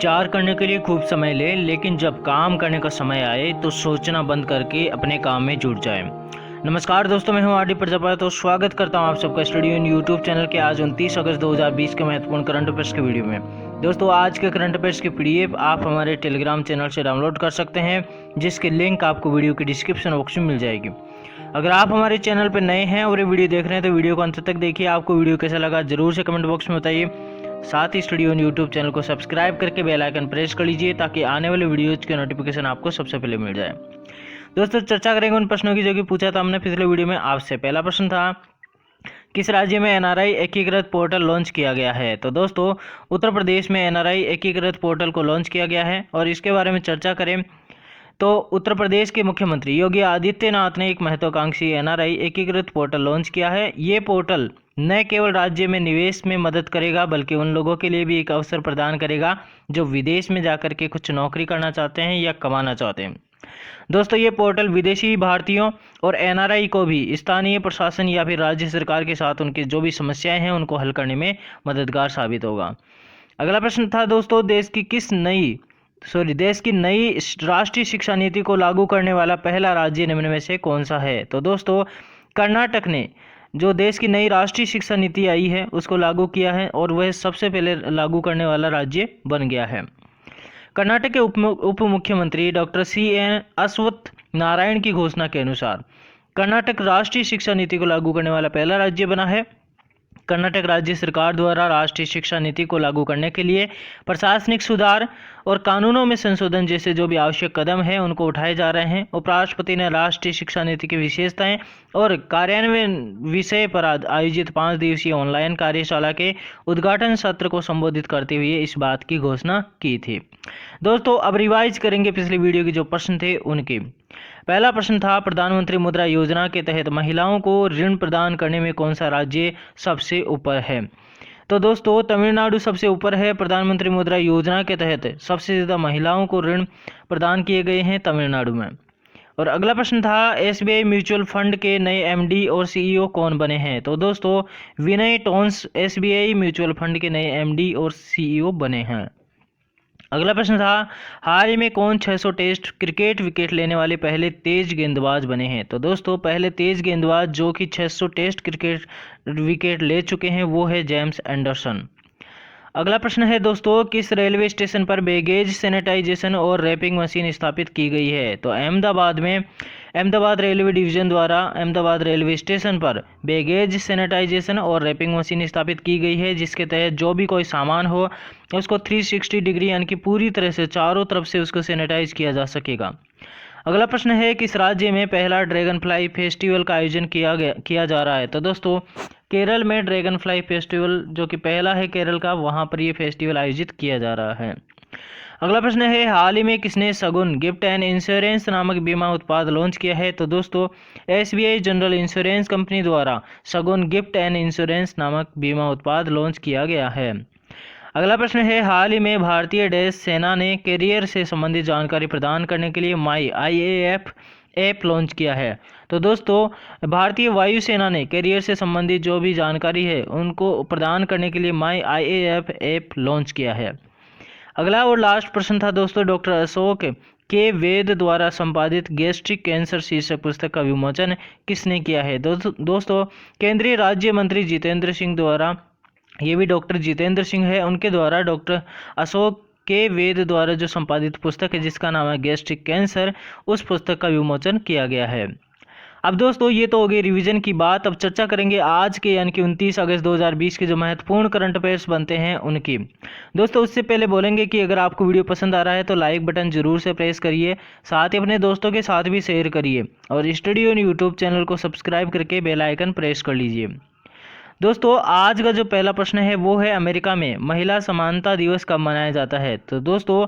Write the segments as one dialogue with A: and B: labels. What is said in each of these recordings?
A: विचार करने के लिए खूब समय ले, लेकिन जब काम करने का समय आए तो सोचना बंद करके अपने काम में जुट जाए। नमस्कार दोस्तों, मैं हूं आरडी प्रजापति। तो स्वागत करता हूं आप सबका स्टूडियो इन यूट्यूब चैनल के आज 29 अगस्त 2020 के महत्वपूर्ण करंट अफेयर्स के वीडियो में। दोस्तों, आज के करंट अफेयर्स की पीडीएफ आप हमारे टेलीग्राम चैनल से डाउनलोड कर सकते हैं, जिसकी लिंक आपको वीडियो की डिस्क्रिप्शन बॉक्स में मिल जाएगी। अगर आप हमारे चैनल पर नए हैं और ये वीडियो देख रहे हैं तो वीडियो को अंत तक देखिए। आपको वीडियो कैसा लगा जरूर से कमेंट बॉक्स में बताइए। साथ ही स्टूडियो यूट्यूब चैनल को सब्सक्राइब करके बेल आइकन प्रेस कर लीजिए ताकि आने वाले वीडियोज के नोटिफिकेशन आपको सबसे पहले मिल जाए। दोस्तों, चर्चा करेंगे उन प्रश्नों की जो कि पूछा था हमने पिछले वीडियो में आपसे। पहला प्रश्न था, किस राज्य में एनआरआई एकीकृत पोर्टल लॉन्च किया गया है? तो दोस्तों, उत्तर प्रदेश में एनआरआई एकीकृत पोर्टल को लॉन्च किया गया है और इसके बारे में चर्चा करें तो उत्तर प्रदेश के मुख्यमंत्री योगी आदित्यनाथ ने एक महत्वाकांक्षी एनआरआई एकीकृत पोर्टल लॉन्च किया है। ये पोर्टल न केवल राज्य में निवेश में मदद करेगा बल्कि उन लोगों के लिए भी एक अवसर प्रदान करेगा जो विदेश में जाकर के कुछ नौकरी करना चाहते हैं या कमाना चाहते हैं। दोस्तों, ये पोर्टल विदेशी भारतीयों और एनआरआई को भी स्थानीय प्रशासन या फिर राज्य सरकार के साथ उनकी जो भी समस्याएं हैं उनको हल करने में मददगार साबित होगा। अगला प्रश्न था दोस्तों, देश की नई राष्ट्रीय शिक्षा नीति को लागू करने वाला पहला राज्य निम्न में से कौन सा है? तो दोस्तों, कर्नाटक ने जो देश की नई राष्ट्रीय शिक्षा नीति आई है उसको लागू किया है और वह सबसे पहले लागू करने वाला राज्य बन गया है। कर्नाटक के उप मुख्यमंत्री डॉक्टर CN अश्वत्थ नारायण की घोषणा के अनुसार कर्नाटक राष्ट्रीय शिक्षा नीति को लागू करने वाला पहला राज्य बना है। कर्नाटक राज्य सरकार द्वारा राष्ट्रीय शिक्षा नीति को लागू करने के लिए प्रशासनिक सुधार और कानूनों में संशोधन जैसे जो भी आवश्यक कदम हैं उनको उठाए जा रहे हैं। उपराष्ट्रपति ने राष्ट्रीय शिक्षा नीति की विशेषताएं और कार्यान्वयन विषय पर आयोजित 5 दिवसीय ऑनलाइन कार्यशाला के उद्घाटन सत्र को संबोधित करते हुए इस बात की घोषणा की थी। दोस्तों, अब रिवाइज करेंगे पिछली वीडियो के जो प्रश्न थे उनके। पहला प्रश्न था, प्रधानमंत्री मुद्रा योजना के तहत महिलाओं को ऋण प्रदान करने में कौन सा राज्य सबसे ऊपर है? तो दोस्तों, तमिलनाडु सबसे ऊपर है। प्रधानमंत्री मुद्रा योजना के तहत सबसे ज़्यादा महिलाओं को ऋण प्रदान किए गए हैं तमिलनाडु में। और अगला प्रश्न था, SBI म्यूचुअल फंड के नए MD और CEO कौन बने हैं? तो दोस्तों, विनय टोन्स SBI म्यूचुअल फंड के नए MD और CEO बने हैं। अगला प्रश्न था, हाल ही में कौन 600 टेस्ट क्रिकेट विकेट लेने वाले पहले तेज गेंदबाज बने हैं? तो दोस्तों, पहले तेज गेंदबाज जो कि 600 टेस्ट क्रिकेट विकेट ले चुके हैं वो है जेम्स एंडरसन। अगला प्रश्न है दोस्तों, किस रेलवे स्टेशन पर बैगेज सैनिटाइजेशन और रैपिंग मशीन स्थापित की गई है? तो अहमदाबाद रेलवे डिवीजन द्वारा अहमदाबाद रेलवे स्टेशन पर बैगेज सैनिटाइजेशन और रैपिंग मशीन स्थापित की गई है, जिसके तहत जो भी कोई सामान हो उसको 360 डिग्री यानी कि पूरी तरह से चारों तरफ से उसको सैनिटाइज किया जा सकेगा। अगला प्रश्न है, किस राज्य में पहला ड्रैगन फ्लाई फेस्टिवल का आयोजन किया जा रहा है? तो दोस्तों, केरल में ड्रैगन फ्लाई फेस्टिवल जो कि पहला है केरल का, वहाँ पर ये फेस्टिवल आयोजित किया जा रहा है। अगला प्रश्न है, हाल ही में किसने सगुन गिफ्ट एंड इंश्योरेंस नामक बीमा उत्पाद लॉन्च किया है? तो दोस्तों, SBI जनरल इंश्योरेंस कंपनी द्वारा सगुन गिफ्ट एंड इंश्योरेंस नामक बीमा उत्पाद लॉन्च किया गया है। अगला प्रश्न है, हाल ही में भारतीय डैश सेना ने कैरियर से संबंधित जानकारी प्रदान करने के लिए माई IAF ऐप लॉन्च किया है। तो दोस्तों, भारतीय वायुसेना ने कैरियर से संबंधित जो भी जानकारी है उनको प्रदान करने के लिए माई IAF ऐप लॉन्च किया है। अगला और लास्ट प्रश्न था दोस्तों, डॉक्टर अशोक के वेद द्वारा संपादित गैस्ट्रिक कैंसर शीर्षक पुस्तक का विमोचन किसने किया है? दोस्तों, केंद्रीय राज्य मंत्री जितेंद्र सिंह द्वारा, ये भी डॉक्टर जितेंद्र सिंह है, उनके द्वारा डॉक्टर अशोक के वेद द्वारा जो संपादित पुस्तक है जिसका नाम है गैस्ट्रिक कैंसर, उस पुस्तक का विमोचन किया गया है। अब दोस्तों, ये तो हो गई रिवीजन की बात। अब चर्चा करेंगे आज के यानी कि 29 अगस्त 2020 के जो महत्वपूर्ण करंट अफेयर्स बनते हैं उनकी। दोस्तों, उससे पहले बोलेंगे कि अगर आपको वीडियो पसंद आ रहा है तो लाइक बटन जरूर से प्रेस करिए, साथ ही अपने दोस्तों के साथ भी शेयर करिए और स्टूडियो यूट्यूब चैनल को सब्सक्राइब करके बेल आइकन प्रेस कर लीजिए। दोस्तों, आज का जो पहला प्रश्न है वो है, अमेरिका में महिला समानता दिवस कब मनाया जाता है? तो दोस्तों,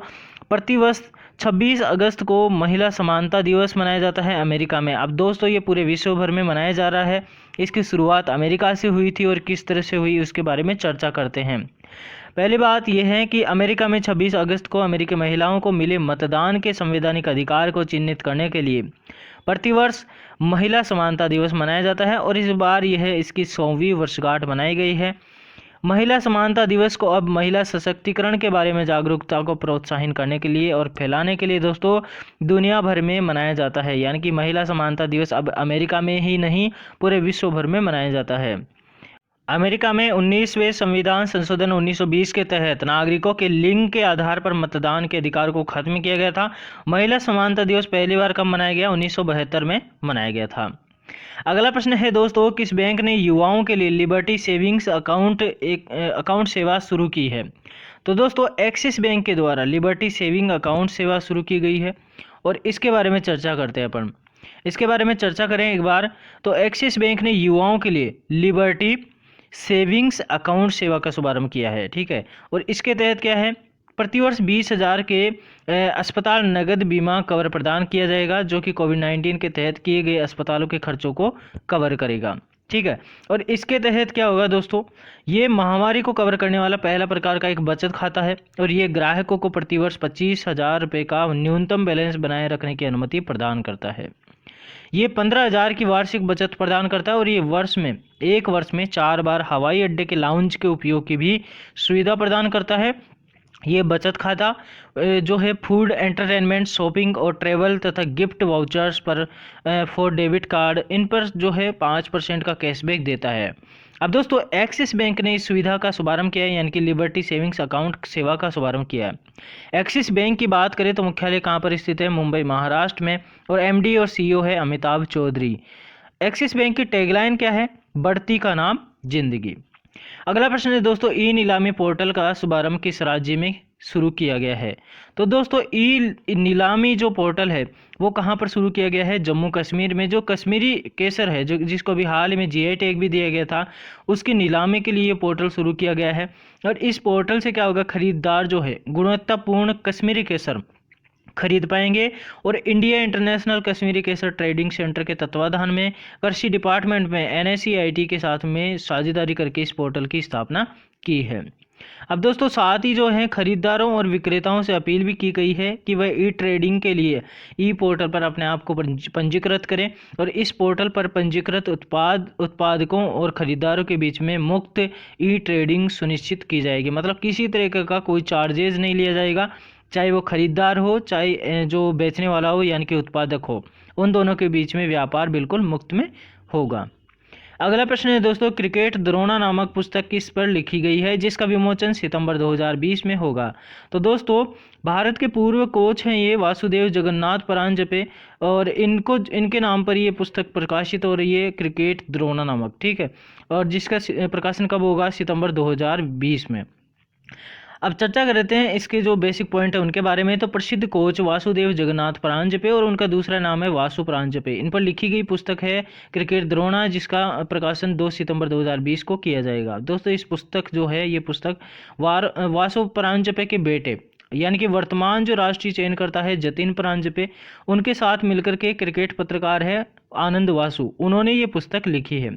A: प्रतिवर्ष 26 अगस्त को महिला समानता दिवस मनाया जाता है अमेरिका में। अब दोस्तों, ये पूरे विश्व भर में मनाया जा रहा है। इसकी शुरुआत अमेरिका से हुई थी और किस तरह से हुई उसके बारे में चर्चा करते हैं। पहली बात यह है कि अमेरिका में 26 अगस्त को अमेरिकी महिलाओं को मिले मतदान के संवैधानिक अधिकार को चिन्हित करने के लिए प्रतिवर्ष महिला समानता दिवस मनाया जाता है और इस बार यह इसकी 100वीं वर्षगांठ मनाई गई है। महिला समानता दिवस को अब महिला सशक्तिकरण के बारे में जागरूकता को प्रोत्साहित करने के लिए और फैलाने के लिए दोस्तों दुनिया भर में मनाया जाता है। यानी कि महिला समानता दिवस अब अमेरिका में ही नहीं पूरे विश्व भर में मनाया जाता है। अमेरिका में 19वें संविधान संशोधन 1920 के तहत नागरिकों के लिंग के आधार पर मतदान के अधिकार को खत्म किया गया था। महिला समानता दिवस पहली बार कब मनाया गया? 1972 में मनाया गया था। अगला प्रश्न है दोस्तों, किस बैंक ने युवाओं के लिए लिबर्टी सेविंग्स अकाउंट सेवा शुरू की है? तो दोस्तों एक्सिस बैंक के द्वारा लिबर्टी सेविंग अकाउंट सेवा शुरू की गई है और इसके बारे में चर्चा करते हैं अपन। इसके बारे में चर्चा करें एक बार, तो एक्सिस बैंक ने युवाओं के लिए लिबर्टी सेविंग्स अकाउंट सेवा का शुभारंभ किया है। ठीक है, और इसके तहत क्या है, प्रतिवर्ष 20,000 के अस्पताल नगद बीमा कवर प्रदान किया जाएगा, जो कि कोविड-19 के तहत किए गए अस्पतालों के खर्चों को कवर करेगा। ठीक है, और इसके तहत क्या होगा दोस्तों, ये महामारी को कवर करने वाला पहला प्रकार का एक बचत खाता है और ये ग्राहकों को प्रतिवर्ष 25,000 रुपये का न्यूनतम बैलेंस बनाए रखने की अनुमति प्रदान करता है। ये 15,000 की वार्षिक बचत प्रदान करता है और ये एक वर्ष में 4 बार हवाई अड्डे के लाउंज के उपयोग की भी सुविधा प्रदान करता है। ये बचत खाता जो है फूड, एंटरटेनमेंट, शॉपिंग और ट्रैवल तथा गिफ्ट वाउचर्स पर फॉर डेबिट कार्ड, इन पर जो है 5% का कैशबैक देता है। अब दोस्तों एक्सिस बैंक ने इस सुविधा का शुभारंभ किया है, यानी कि लिबर्टी सेविंग्स अकाउंट सेवा का शुभारंभ किया है। एक्सिस बैंक की बात करें तो मुख्यालय कहाँ पर स्थित है? मुंबई, महाराष्ट्र में, और एमडी और सीईओ है अमिताभ चौधरी। एक्सिस बैंक की टैगलाइन क्या है? बढ़ती का नाम जिंदगी। अगला प्रश्न है दोस्तों, ई नीलामी पोर्टल का शुभारंभ किस राज्य में शुरू किया गया है? तो दोस्तों ई नीलामी जो पोर्टल है वो कहाँ पर शुरू किया गया है? जम्मू कश्मीर में। जो कश्मीरी केसर है, जो जिसको अभी हाल में जीआई टैग भी दिया गया था, उसकी नीलामी के लिए ये पोर्टल शुरू किया गया है। और इस पोर्टल से क्या होगा, खरीदार जो है गुणवत्तापूर्ण कश्मीरी केसर खरीद पाएंगे। और इंडिया इंटरनेशनल कश्मीरी केसर ट्रेडिंग सेंटर के तत्वाधान में कृषि डिपार्टमेंट में एनएसईआईटी के साथ में साझेदारी करके इस पोर्टल की स्थापना की है। अब दोस्तों साथ ही जो है खरीदारों और विक्रेताओं से अपील भी की गई है कि वह ई ट्रेडिंग के लिए ई पोर्टल पर अपने आप को पंजीकृत करें और इस पोर्टल पर पंजीकृत उत्पादकों और खरीदारों के बीच में मुक्त ई ट्रेडिंग सुनिश्चित की जाएगी। मतलब किसी तरह का कोई चार्जेज नहीं लिया जाएगा, चाहे वो खरीदार हो चाहे जो बेचने वाला हो यानी कि उत्पादक हो, उन दोनों के बीच में व्यापार बिल्कुल मुक्त में होगा। अगला प्रश्न है दोस्तों, क्रिकेट द्रोणा नामक पुस्तक किस पर लिखी गई है जिसका विमोचन सितंबर 2020 में होगा? तो दोस्तों भारत के पूर्व कोच हैं ये वासुदेव जगन्नाथ परांजपे, और इनके नाम पर ये पुस्तक प्रकाशित हो रही है, क्रिकेट द्रोणा नामक। ठीक है, और जिसका प्रकाशन कब होगा? सितंबर 2020 में। अब चर्चा करते हैं इसके जो बेसिक पॉइंट है उनके बारे में। तो प्रसिद्ध कोच वासुदेव जगन्नाथ परांजपे और उनका दूसरा नाम है वासु परांजपे, इन पर लिखी गई पुस्तक है क्रिकेट द्रोणा, जिसका प्रकाशन 2 सितंबर 2020 को किया जाएगा। दोस्तों इस पुस्तक जो है ये पुस्तक वासु परांजपे के बेटे यानी कि वर्तमान जो राष्ट्रीय चयनकर्ता है जतिन परांजपे, उनके साथ मिलकर के क्रिकेट पत्रकार है आनंद वासु, उन्होंने ये पुस्तक लिखी है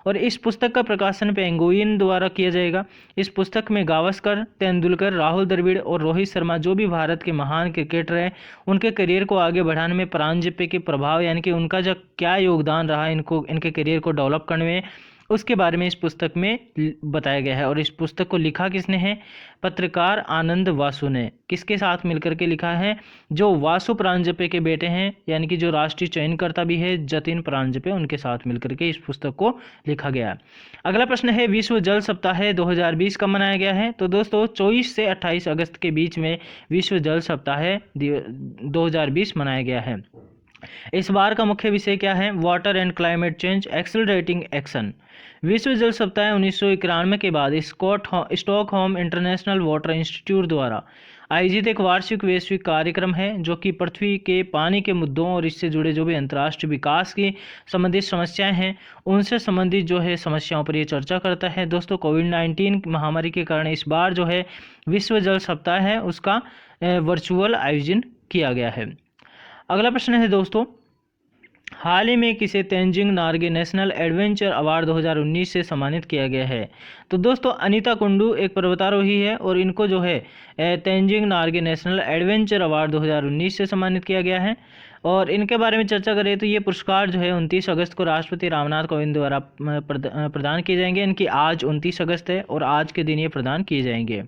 A: और इस पुस्तक का प्रकाशन पेंगुइन द्वारा किया जाएगा। इस पुस्तक में गावस्कर, तेंदुलकर, राहुल द्रविड़ और रोहित शर्मा जो भी भारत के महान क्रिकेटर हैं उनके करियर को आगे बढ़ाने में परांजपे के प्रभाव यानी कि उनका जो क्या योगदान रहा इनके करियर को डेवलप करने में, उसके बारे में इस पुस्तक में बताया गया है। और इस पुस्तक को लिखा किसने है? पत्रकार आनंद वासु ने। किसके साथ मिलकर के लिखा है? जो वासु परांजपे के बेटे हैं यानी कि जो राष्ट्रीय चयनकर्ता भी है जतिन परांजपे, उनके साथ मिलकर के इस पुस्तक को लिखा गया। अगला प्रश्न है, विश्व जल सप्ताह 2020 कब मनाया गया है? तो दोस्तों 24 से 28 अगस्त के बीच में विश्व जल सप्ताह 2020 मनाया गया है। इस बार का मुख्य विषय क्या है? Water and climate change accelerating action. विश्व जल सप्ताह 1991 के बाद स्टॉकहोम इंटरनेशनल वाटर इंस्टीट्यूट द्वारा आयोजित एक वार्षिक वैश्विक कार्यक्रम है जो कि पृथ्वी के पानी के मुद्दों और इससे जुड़े जो भी अंतर्राष्ट्रीय विकास की संबंधित समस्याएं हैं उनसे संबंधित जो है समस्याओं पर ये चर्चा करता है। दोस्तों कोविड-19 महामारी के कारण इस बार जो है विश्व जल सप्ताह है उसका वर्चुअल आयोजन किया गया है। अगला प्रश्न है दोस्तों, हाल ही में किसे Tenzing Norgay national adventure award 2019 से सम्मानित किया गया है? तो दोस्तों अनीता कुंडू एक पर्वतारोही है और इनको जो है Tenzing Norgay national adventure award 2019 से सम्मानित किया गया है। और इनके बारे में चर्चा करें तो ये पुरस्कार जो है 29 अगस्त को राष्ट्रपति रामनाथ कोविंद द्वारा प्रदान किए जाएंगे। इनकी आज 29 अगस्त है और आज के दिन ये प्रदान किए जाएंगे।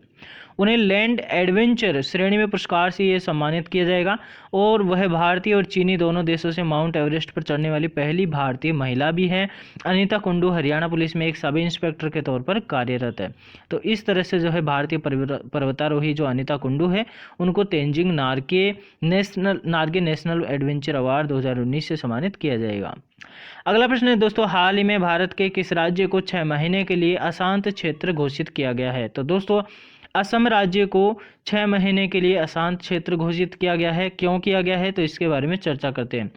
A: उन्हें लैंड एडवेंचर श्रेणी में पुरस्कार से ये सम्मानित किया जाएगा और वह भारतीय और चीनी दोनों देशों से माउंट एवरेस्ट पर चढ़ने वाली पहली भारतीय महिला भी है। अनीता कुंडू हरियाणा पुलिस में एक सब इंस्पेक्टर के तौर पर कार्यरत है। तो इस तरह से जो है भारतीय पर्वतारोही जो अनीता कुंडू है उनको Tenzing Norgay national adventure award 2019 से सम्मानित किया जाएगा। अगला प्रश्न है दोस्तों, हाल ही में भारत के किस राज्य को 6 महीने के लिए अशांत क्षेत्र घोषित किया गया है? तो दोस्तों असम राज्य को 6 महीने के लिए अशांत क्षेत्र घोषित किया गया है। क्यों किया गया है तो इसके बारे में चर्चा करते हैं।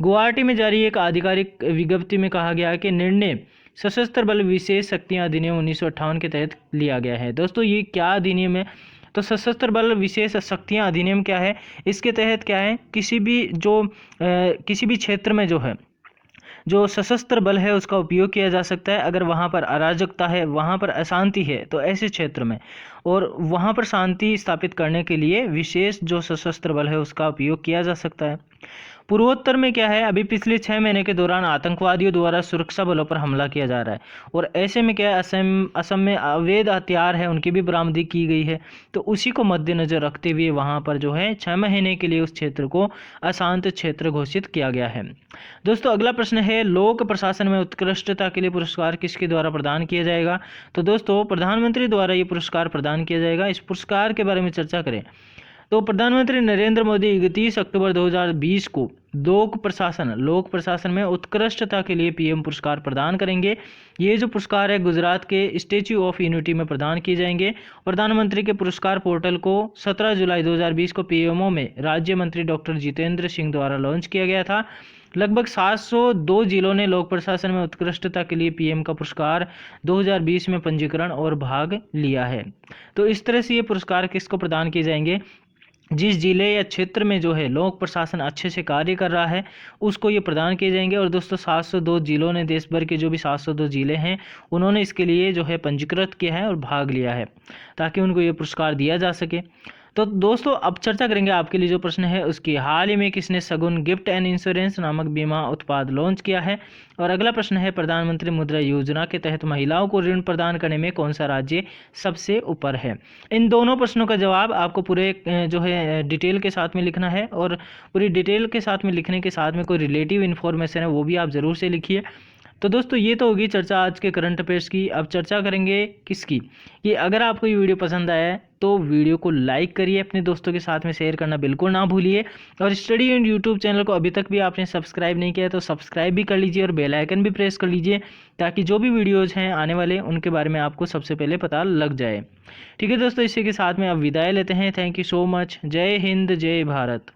A: गुवाहाटी में जारी एक आधिकारिक विज्ञप्ति में कहा गया है कि निर्णय सशस्त्र बल विशेष शक्तियां अधिनियम 1958 के तहत लिया गया है। दोस्तों ये क्या अधिनियम है? तो सशस्त्र बल विशेष शक्तियां अधिनियम क्या है? इसके तहत क्या है, किसी भी क्षेत्र में जो सशस्त्र बल है उसका उपयोग किया जा सकता है अगर वहाँ पर अराजकता है, वहाँ पर अशांति है, तो ऐसे क्षेत्र में और वहाँ पर शांति स्थापित करने के लिए विशेष जो सशस्त्र बल है उसका उपयोग किया जा सकता है। पूर्वोत्तर में क्या है, अभी पिछले 6 महीने के दौरान आतंकवादियों द्वारा सुरक्षा बलों पर हमला किया जा रहा है और ऐसे में क्या है, असम में अवैध हथियार है उनकी भी बरामदी की गई है। तो उसी को मद्देनजर रखते हुए वहाँ पर जो है 6 महीने के लिए उस क्षेत्र को अशांत क्षेत्र घोषित किया गया है। दोस्तों अगला प्रश्न है, लोक प्रशासन में उत्कृष्टता के लिए पुरस्कार किसके द्वारा प्रदान किया जाएगा? तो दोस्तों प्रधानमंत्री द्वारा ये पुरस्कार प्रदान किया जाएगा। इस पुरस्कार के बारे में चर्चा करें तो प्रधानमंत्री नरेंद्र मोदी 31 अक्टूबर 2020 को लोक प्रशासन में उत्कृष्टता के लिए पीएम पुरस्कार प्रदान करेंगे। ये जो पुरस्कार है गुजरात के स्टैच्यू ऑफ यूनिटी में प्रदान किए जाएंगे। प्रधानमंत्री के पुरस्कार पोर्टल को 17 जुलाई 2020 को पीएमओ में राज्य मंत्री डॉक्टर जितेंद्र सिंह द्वारा लॉन्च किया गया था। लगभग 702 जिलों ने लोक प्रशासन में उत्कृष्टता के लिए पीएम का पुरस्कार 2020 में पंजीकरण और भाग लिया है। तो इस तरह से ये पुरस्कार किसको प्रदान किए जाएंगे? जिस जिले या क्षेत्र में जो है लोक प्रशासन अच्छे से कार्य कर रहा है उसको ये प्रदान किए जाएंगे। और दोस्तों 702 जिलों ने, देश भर के जो भी 702 जिले हैं उन्होंने इसके लिए जो है पंजीकृत किया है और भाग लिया है ताकि उनको ये पुरस्कार दिया जा सके। तो दोस्तों अब चर्चा करेंगे आपके लिए जो प्रश्न है उसकी, हाल ही में किसने सगुन गिफ्ट एंड इंश्योरेंस नामक बीमा उत्पाद लॉन्च किया है? और अगला प्रश्न है, प्रधानमंत्री मुद्रा योजना के तहत महिलाओं को ऋण प्रदान करने में कौन सा राज्य सबसे ऊपर है? इन दोनों प्रश्नों का जवाब आपको पूरे जो है डिटेल के साथ में लिखना है और पूरी डिटेल के साथ में लिखने के साथ में कोई रिलेटिव इन्फॉर्मेशन है वो भी आप ज़रूर से लिखिए। तो दोस्तों ये तो होगी चर्चा आज के करंट अफेयर्स की। अब चर्चा करेंगे किसकी, कि अगर आपको ये वीडियो पसंद आया है तो वीडियो को लाइक करिए, अपने दोस्तों के साथ में शेयर करना बिल्कुल ना भूलिए। और स्टडी एंड यूट्यूब चैनल को अभी तक भी आपने सब्सक्राइब नहीं किया है तो सब्सक्राइब भी कर लीजिए और बेल आइकन भी प्रेस कर लीजिए ताकि जो भी वीडियोज़ हैं आने वाले उनके बारे में आपको सबसे पहले पता लग जाए। ठीक है दोस्तों, इसी के साथ में अब विदाई लेते हैं। Thank you so much. जय हिंद, जय भारत।